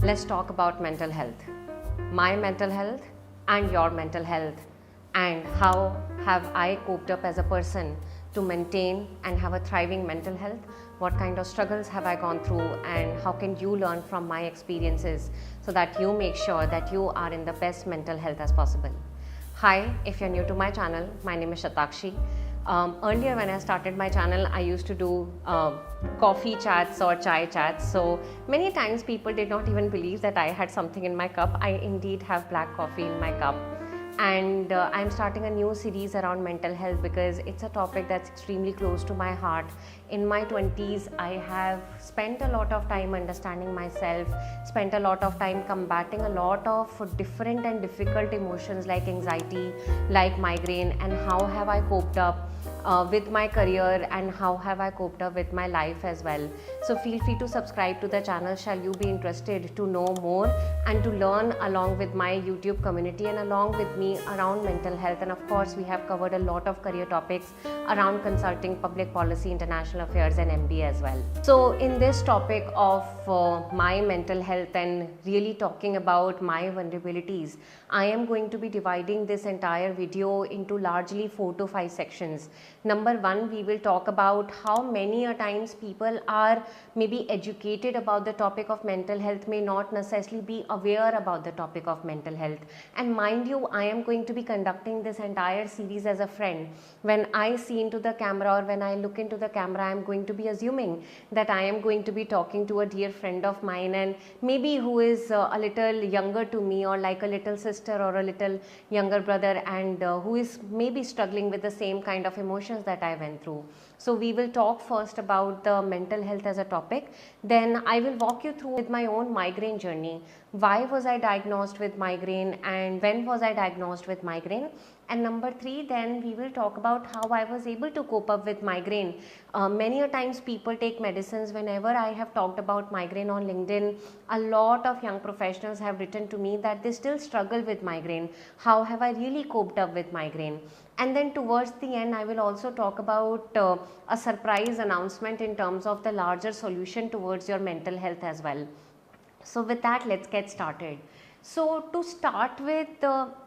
let's talk about mental health. My mental health and your mental health, and how have I coped up as a person to maintain and have a thriving mental health. What kind of struggles have I gone through, and how can you learn from my experiences so that you make sure that you are in the best mental health as possible. Hi, if you're new to my channel, my name is Shatakshi. Earlier when I started my channel, I used to do coffee chats or chai chats. So many times people did not even believe that I had something in my cup. I indeed have black coffee in my cup. And I'm starting a new series around mental health because it's a topic that's extremely close to my heart. In my 20s, I have spent a lot of time understanding myself, spent a lot of time combating a lot of different and difficult emotions like anxiety, like migraine, and how have I coped up with my career, and how have I coped up with my life as well. So feel free to subscribe to the channel shall you be interested to know more and to learn along with my YouTube community and along with me around mental health. And of course, we have covered a lot of career topics around consulting, public policy, international affairs, and MBA as well. So in this topic of my mental health and really talking about my vulnerabilities, I am going to be dividing this entire video into largely 4 to 5 sections. Number 1, we will talk about how many a times people are maybe educated about the topic of mental health, may not necessarily be aware about the topic of mental health. And mind you, I am going to be conducting this entire series as a friend. When I see into the camera or when I look into the camera, I am going to be assuming that I am going to be talking to a dear friend of mine, and maybe who is a little younger to me, or like a little sister or a little younger brother, and who is maybe struggling with the same kind of emotions that I went through. So we will talk first about the mental health as a topic. Then I will walk you through with my own migraine journey. Why was I diagnosed with migraine, and when was I diagnosed with migraine? And number 3, then we will talk about how I was able to cope up with migraine. Many a times people take medicines. Whenever I have talked about migraine on LinkedIn, a lot of young professionals have written to me that they still struggle with migraine. How have I really coped up with migraine? And then towards the end, I will also talk about a surprise announcement in terms of the larger solution towards your mental health as well. So with that, let's get started. So to start with,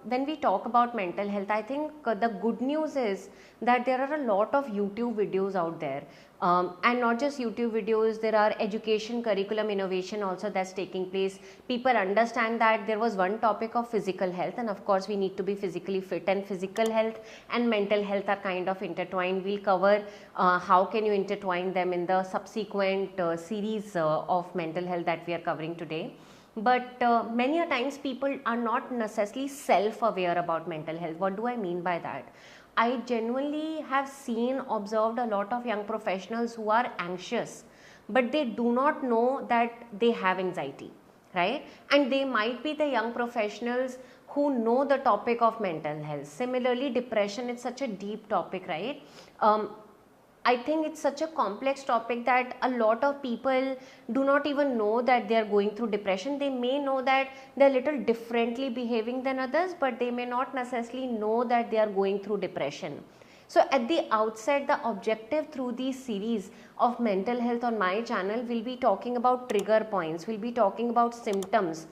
when we talk about mental health, I think the good news is that there are a lot of YouTube videos out there. And not just YouTube videos, there are education curriculum innovation also that's taking place. People understand that there was one topic of physical health, and of course we need to be physically fit, and physical health and mental health are kind of intertwined. We'll cover how can you intertwine them in the subsequent series of mental health that we are covering today. But many a times people are not necessarily self-aware about mental health. What do I mean by that? I genuinely have observed a lot of young professionals who are anxious, but they do not know that they have anxiety, right? And they might be the young professionals who know the topic of mental health. Similarly, depression is such a deep topic, right? I think it's such a complex topic that a lot of people do not even know that they are going through depression. They may know that they're a little differently behaving than others, but they may not necessarily know that they are going through depression. So at the outset, the objective through these series of mental health on my channel will be talking about trigger points, we'll be talking about symptoms,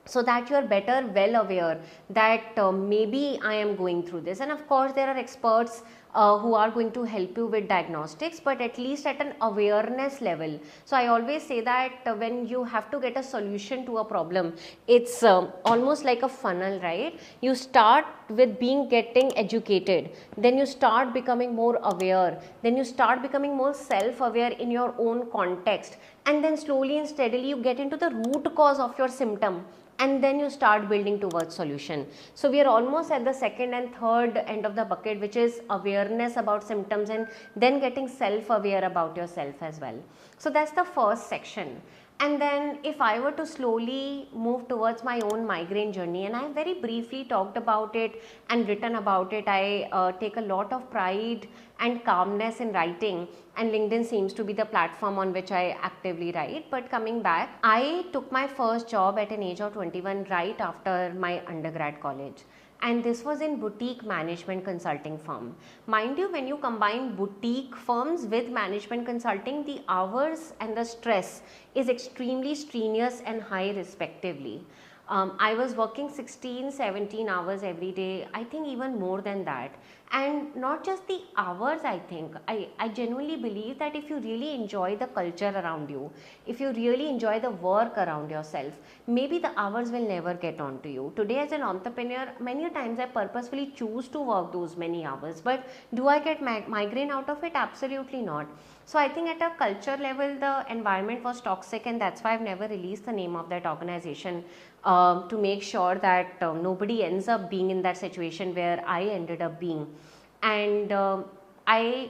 so that you are better well aware that maybe I am going through this. And of course, there are experts who are going to help you with diagnostics, but at least at an awareness level. So I always say that when you have to get a solution to a problem, it's almost like a funnel, right? You start with getting educated, then you start becoming more aware, then you start becoming more self-aware in your own context, and then slowly and steadily you get into the root cause of your symptom, and then you start building towards solution. So we are almost at the second and third end of the bucket, which is awareness about symptoms and then getting self-aware about yourself as well. So that's the first section. And then if I were to slowly move towards my own migraine journey, and I very briefly talked about it and written about it, I take a lot of pride and calmness in writing, and LinkedIn seems to be the platform on which I actively write. But coming back, I took my first job at an age of 21 right after my undergrad college. and this was in boutique management consulting firm. Mind you, when you combine boutique firms with management consulting, the hours and the stress is extremely strenuous and high respectively. I was working 16, 17 hours every day, I think even more than that. And not just the hours, I think, I genuinely believe that if you really enjoy the culture around you, if you really enjoy the work around yourself, maybe the hours will never get on to you. Today as an entrepreneur, many times I purposefully choose to work those many hours, but do I get migraine out of it? Absolutely not. So I think at a culture level, the environment was toxic, and that's why I've never released the name of that organization, to make sure that nobody ends up being in that situation where I ended up being. And I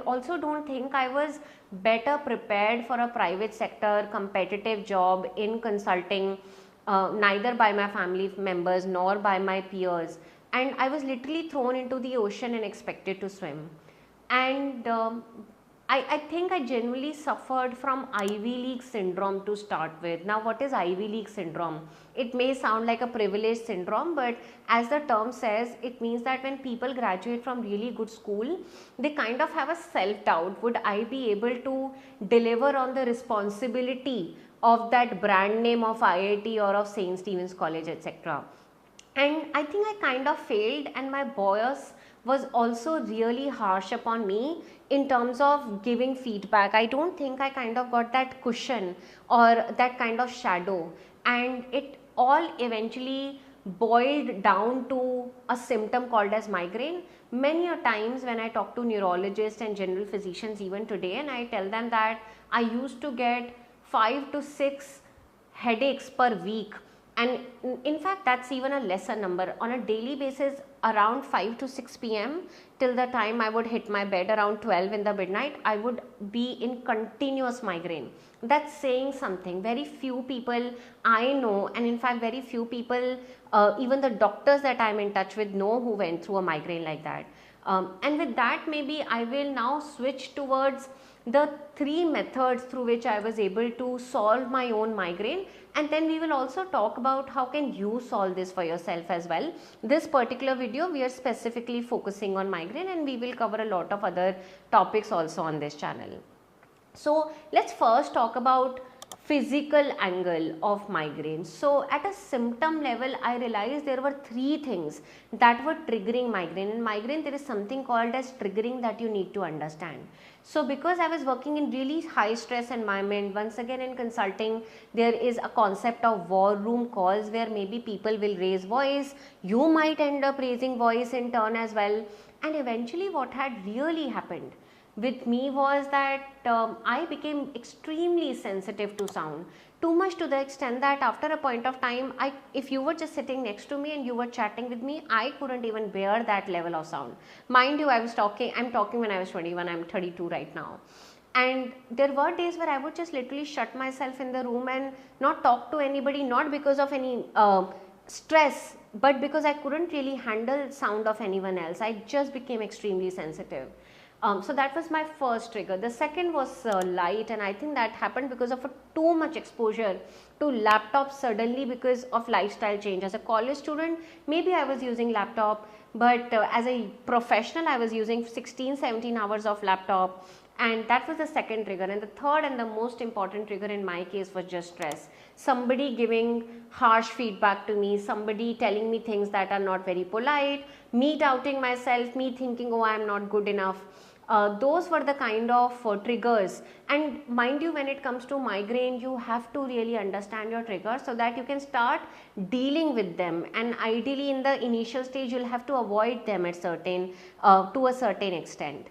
also don't think I was better prepared for a private sector competitive job in consulting, neither by my family members nor by my peers. And I was literally thrown into the ocean and expected to swim. And I think I genuinely suffered from Ivy League syndrome to start with. Now, what is Ivy League syndrome? It may sound like a privileged syndrome, but as the term says, it means that when people graduate from really good school, they kind of have a self-doubt. Would I be able to deliver on the responsibility of that brand name of IIT or of St. Stephen's College, etc.? And I think I kind of failed, and my boss was also really harsh upon me in terms of giving feedback. I don't think I kind of got that cushion or that kind of shadow, and it all eventually boiled down to a symptom called as migraine. Many a times when I talk to neurologists and general physicians even today, and I tell them that I used to get 5 to 6 headaches per week, and in fact that's even a lesser number. On a daily basis, around 5 to 6 p.m. till the time I would hit my bed around 12 in the midnight, I would be in continuous migraine. That's saying something. Very few people I know, and in fact very few people, even the doctors that I'm in touch with, know who went through a migraine like that. And with that, maybe I will now switch towards the 3 methods through which I was able to solve my own migraine, and then we will also talk about how can you solve this for yourself as well. This particular video we are specifically focusing on migraine, and we will cover a lot of other topics also on this channel. So let's first talk about physical angle of migraine. So at a symptom level, I realized there were 3 things that were triggering migraine. In migraine, there is something called as triggering that you need to understand. So because I was working in really high stress environment, once again in consulting, there is a concept of war room calls where maybe people will raise voice, you might end up raising voice in turn as well. And eventually what had really happened with me was that I became extremely sensitive to sound, too much to the extent that after a point of time, if you were just sitting next to me and you were chatting with me, I couldn't even bear that level of sound. Mind you, I'm talking when I was 21, I'm 32 right now. And there were days where I would just literally shut myself in the room and not talk to anybody, not because of any stress, but because I couldn't really handle sound of anyone else. I just became extremely sensitive. So that was my first trigger. The second was light, and I think that happened because of too much exposure to laptops suddenly because of lifestyle change. As a college student, maybe I was using laptop, but as a professional, I was using 16, 17 hours of laptop, and that was the second trigger. And the third and the most important trigger in my case was just stress. Somebody giving harsh feedback to me, somebody telling me things that are not very polite, me doubting myself, me thinking, oh, I am not good enough. Those were the kind of triggers. And mind you, when it comes to migraine, you have to really understand your triggers so that you can start dealing with them. And ideally in the initial stage, you'll have to avoid them at to a certain extent.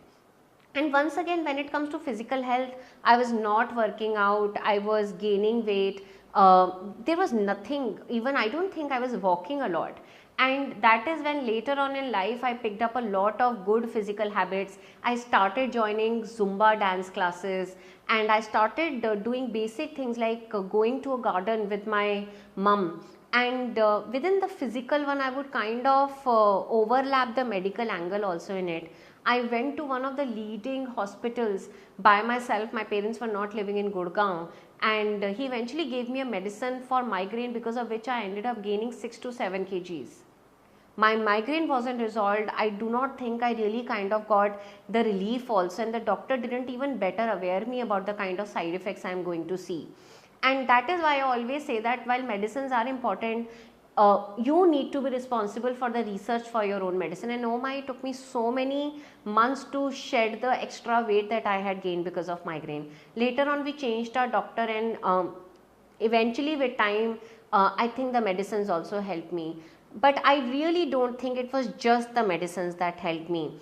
And once again, when it comes to physical health, I was not working out, I was gaining weight, there was nothing, even I don't think I was walking a lot. And that is when later on in life I picked up a lot of good physical habits. I started joining Zumba dance classes, and I started doing basic things like going to a garden with my mum. And within the physical one, I would kind of overlap the medical angle also in it. I went to one of the leading hospitals by myself. My parents were not living in Gurgaon, and he eventually gave me a medicine for migraine, because of which I ended up gaining 6 to 7 kgs. My migraine wasn't resolved. I do not think I really kind of got the relief also, and the doctor didn't even better aware me about the kind of side effects I am going to see. And that is why I always say that while medicines are important, you need to be responsible for the research for your own medicine. And oh my, it took me so many months to shed the extra weight that I had gained because of migraine. Later on we changed our doctor, and eventually with time I think the medicines also helped me. But I really don't think it was just the medicines that helped me.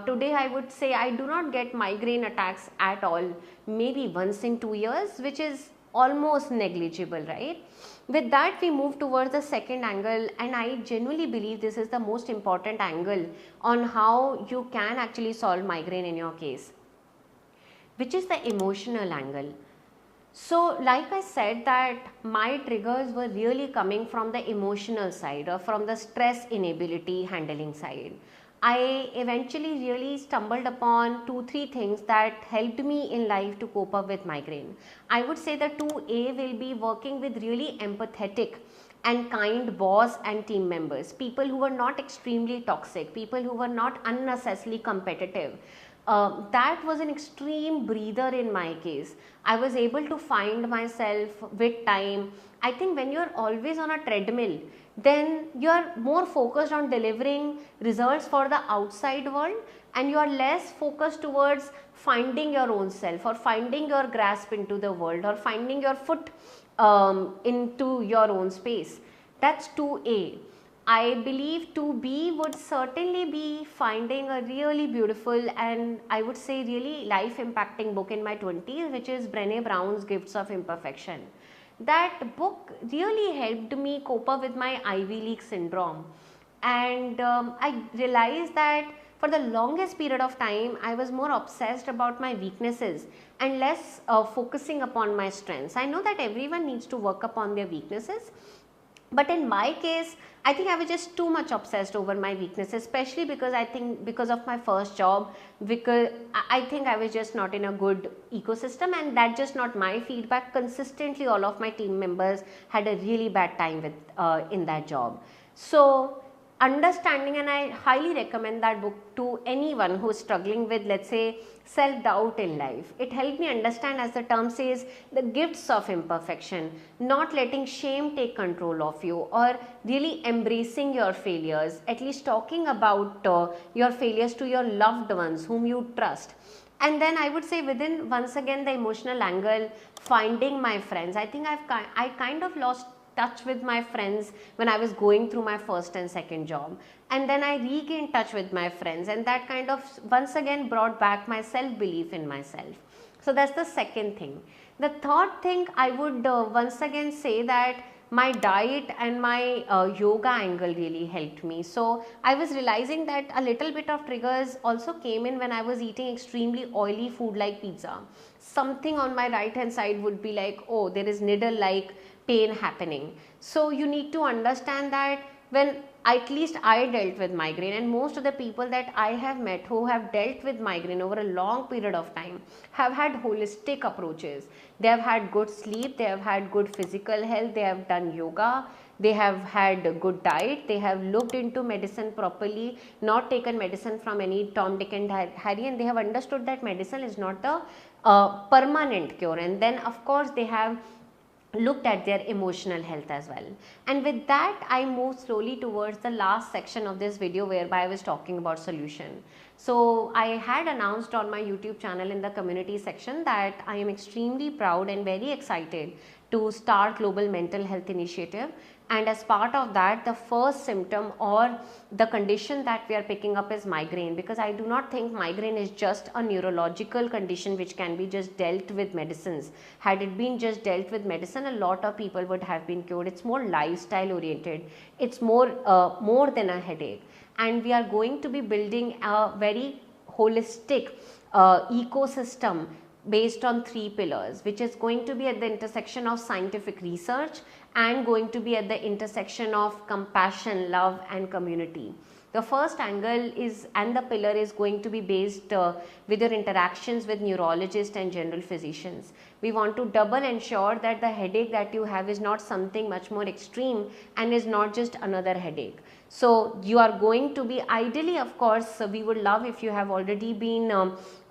Today I would say I do not get migraine attacks at all, maybe once in 2 years, which is almost negligible, right? With that we move towards the second angle, and I genuinely believe this is the most important angle on how you can actually solve migraine in your case, which is the emotional angle. So like I said that my triggers were really coming from the emotional side, or from the stress inability handling side. I eventually really stumbled upon 2-3 things that helped me in life to cope up with migraine. I would say the 2A will be working with really empathetic and kind boss and team members, people who were not extremely toxic, people who were not unnecessarily competitive. That was an extreme breather in my case. I was able to find myself with time. I think when you're always on a treadmill, then you're more focused on delivering results for the outside world, and you are less focused towards finding your own self, or finding your grasp into the world, or finding your foot into your own space. That's 2A. I believe 2B would certainly be finding a really beautiful and I would say really life impacting book in my 20s, which is Brené Brown's Gifts of Imperfection. That book really helped me cope up with my Ivy League syndrome, and I realized that for the longest period of time I was more obsessed about my weaknesses and less focusing upon my strengths. I know that everyone needs to work upon their weaknesses, but in my case I think I was just too much obsessed over my weaknesses, especially because I think because of my first job, because I think I was just not in a good ecosystem, and that's just not my feedback. Consistently all of my team members had a really bad time with in that job. So understanding, and I highly recommend that book to anyone who is struggling with, let's say, self-doubt in life. It helped me understand, as the term says, the gifts of imperfection, not letting shame take control of you, or really embracing your failures, at least talking about your failures to your loved ones whom you trust. And then I would say within, once again, the emotional angle, finding my friends. I think I kind of lost touch with my friends when I was going through my first and second job, and then I regained touch with my friends, and that kind of once again brought back my self-belief in myself. So that's the second thing. The third thing I would once again say that my diet and my yoga angle really helped me. So I was realizing that a little bit of triggers also came in when I was eating extremely oily food like pizza. Something on my right hand side would be like, oh, there is needle like pain happening. So you need to understand that when at least I dealt with migraine, and most of the people that I have met who have dealt with migraine over a long period of time have had holistic approaches. They have had good sleep, they have had good physical health, they have done yoga, they have had good diet, they have looked into medicine properly, not taken medicine from any Tom, Dick and Harry, and they have understood that medicine is not the permanent cure. And then of course they have looked at their emotional health as well. And with that I move slowly towards the last section of this video, whereby I was talking about solution. So I had announced on my YouTube channel in the community section that I am extremely proud and very excited to start Global Mental Health Initiative, and as part of that the first symptom or the condition that we are picking up is migraine, because I do not think migraine is just a neurological condition which can be just dealt with medicines. Had it been just dealt with medicine, a lot of people would have been cured. It's more lifestyle oriented, it's more than a headache, and we are going to be building a very holistic ecosystem based on 3 pillars, which is going to be at the intersection of scientific research and going to be at the intersection of compassion, love and community. The first angle is, and the pillar is going to be based with your interactions with neurologists and general physicians. We want to double ensure that the headache that you have is not something much more extreme and is not just another headache. So you are going to be, ideally of course we would love if you have already been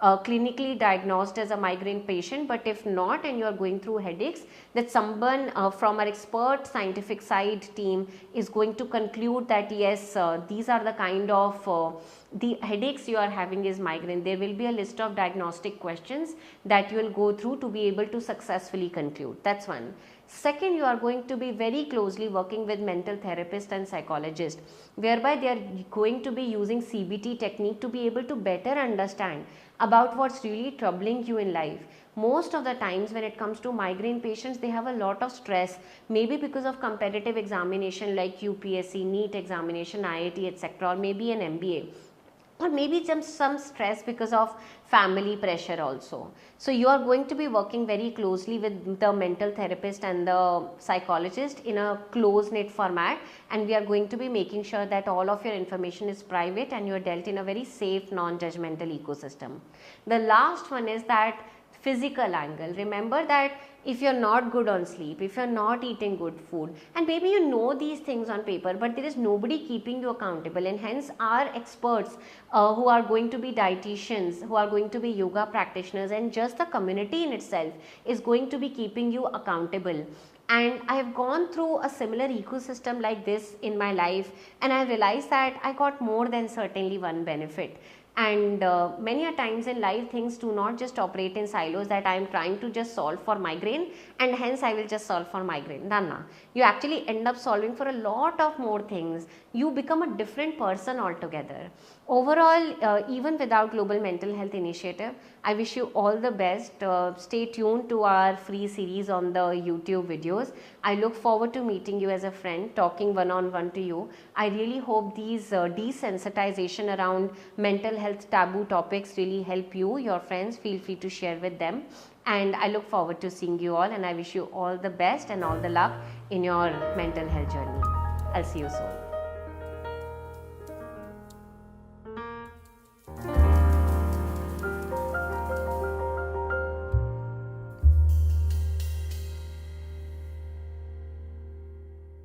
clinically diagnosed as a migraine patient, but if not and you are going through headaches, that someone from our expert scientific side team is going to conclude that yes, these are the kind of the headaches you are having is migraine. There will be a list of diagnostic questions that you will go through to be able to successfully conclude. That's one. Second, you are going to be very closely working with mental therapist and psychologist, whereby they are going to be using CBT technique to be able to better understand about what's really troubling you in life. Most of the times when it comes to migraine patients, they have a lot of stress, maybe because of competitive examination like UPSC, NEET examination, IIT, etc., or maybe an MBA, or maybe just some stress because of family pressure also. So you are going to be working very closely with the mental therapist and the psychologist in a close knit format, and we are going to be making sure that all of your information is private and you are dealt in a very safe, non-judgmental ecosystem. The last one is that physical angle. Remember that if you're not good on sleep, if you're not eating good food, and maybe you know these things on paper, but there is nobody keeping you accountable, and hence our experts who are going to be dietitians, who are going to be yoga practitioners, and just the community in itself is going to be keeping you accountable. And I have gone through a similar ecosystem like this in my life, and I realized that I got more than certainly one benefit. And many a times in life, things do not just operate in silos, that I am trying to just solve for migraine and hence I will just solve for migraine. No. You actually end up solving for a lot of more things. You become a different person altogether. Overall, even without Global Mental Health Initiative, I wish you all the best. Stay tuned to our free series on the YouTube videos. I look forward to meeting you as a friend, talking one-on-one to you. I really hope these desensitization around mental health taboo topics really help you, your friends. Feel free to share with them. And I look forward to seeing you all, and I wish you all the best and all the luck in your mental health journey. I'll see you soon.